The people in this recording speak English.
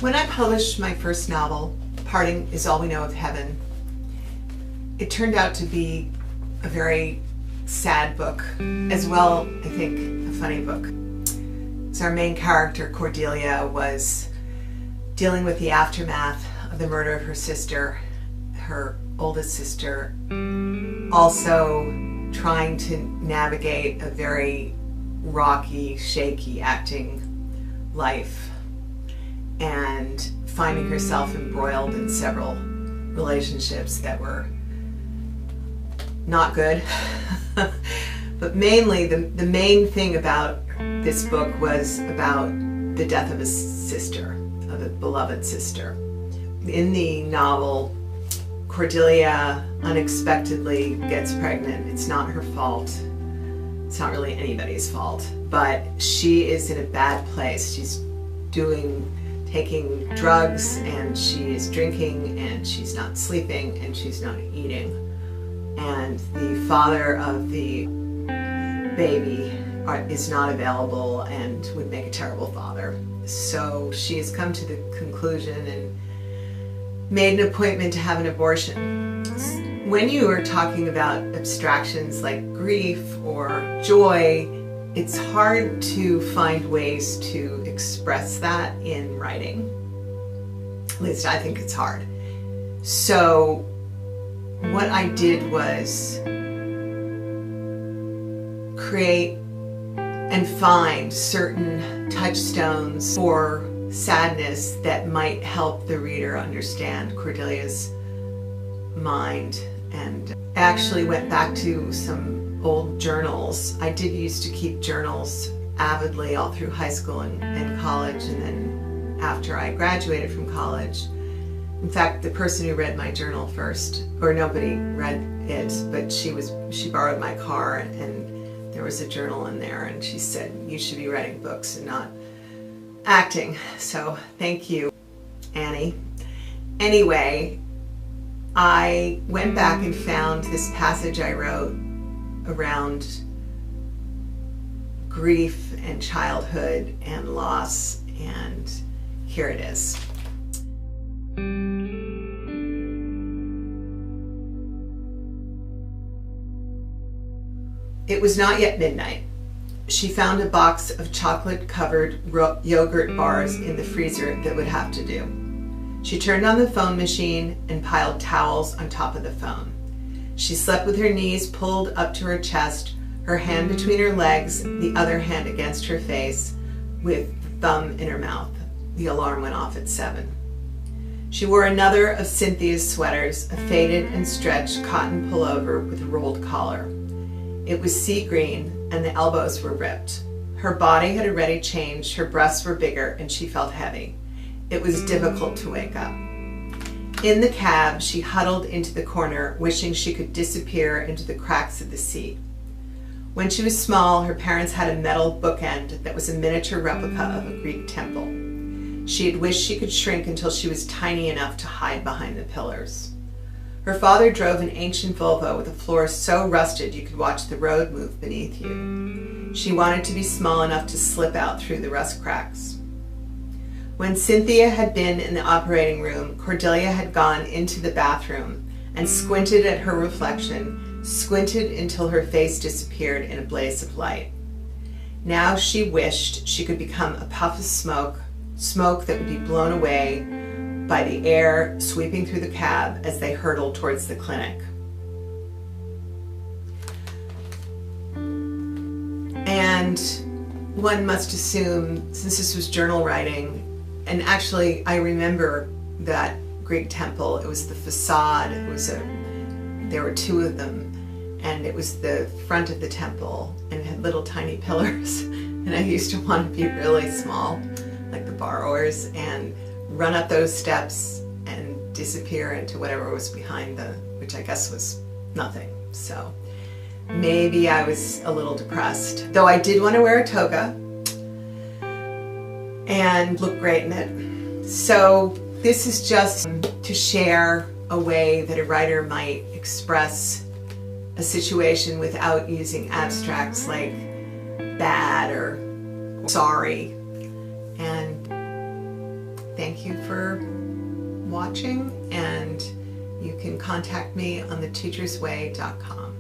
When I published my first novel, Parting Is All We Know of Heaven, it turned out to be a very sad book, as well, I think, a funny book. So our main character, Cordelia, was dealing with the aftermath of the murder of her sister, her oldest sister, also trying to navigate a very rocky, shaky acting life, and finding herself embroiled in several relationships that were not good. But mainly, the main thing about this book was about the death of a sister, of a beloved sister. In the novel, Cordelia unexpectedly gets pregnant. It's not her fault. It's not really anybody's fault, but she is in a bad place. She's taking drugs, and she is drinking, and she's not sleeping, and she's not eating. And the father of the baby is not available and would make a terrible father. So she has come to the conclusion and made an appointment to have an abortion. When you are talking about abstractions like grief or joy, it's hard to find ways to express that in writing. At least I think it's hard. So what I did was create and find certain touchstones for sadness that might help the reader understand Cordelia's mind. And I actually went back to some old journals. I did used to keep journals avidly all through high school and college, and then after I graduated from college. In fact, the person who read my journal first, or nobody read it, but she borrowed my car, and there was a journal in there, and she said, "You should be writing books and not acting." So thank you, Annie. Anyway, I went back and found this passage I wrote around grief and childhood and loss, and here it is. It was not yet midnight. She found a box of chocolate-covered yogurt bars in the freezer that would have to do. She turned on the phone machine and piled towels on top of the phone. She slept with her knees pulled up to her chest, her hand between her legs, the other hand against her face, with thumb in her mouth. The alarm went off at 7. She wore another of Cynthia's sweaters, a faded and stretched cotton pullover with a rolled collar. It was sea green, and the elbows were ripped. Her body had already changed, her breasts were bigger, and she felt heavy. It was difficult to wake up. In the cab, she huddled into the corner, wishing she could disappear into the cracks of the seat. When she was small, her parents had a metal bookend that was a miniature replica of a Greek temple. She had wished she could shrink until she was tiny enough to hide behind the pillars. Her father drove an ancient Volvo with a floor so rusted you could watch the road move beneath you. She wanted to be small enough to slip out through the rust cracks. When Cynthia had been in the operating room, Cordelia had gone into the bathroom and squinted at her reflection, squinted until her face disappeared in a blaze of light. Now she wished she could become a puff of smoke that would be blown away by the air sweeping through the cab as they hurtled towards the clinic. And one must assume, since this was journal writing, and actually I remember that Greek temple, it was the facade, there were 2 of them, and it was the front of the temple, and it had little tiny pillars, and I used to want to be really small, like the borrowers, and run up those steps and disappear into whatever was behind which I guess was nothing. So maybe I was a little depressed, though I did want to wear a toga and look great in it. So this is just to share a way that a writer might express a situation without using abstracts like bad or sorry. And Thank you for watching, and you can contact me on theteachersway.com.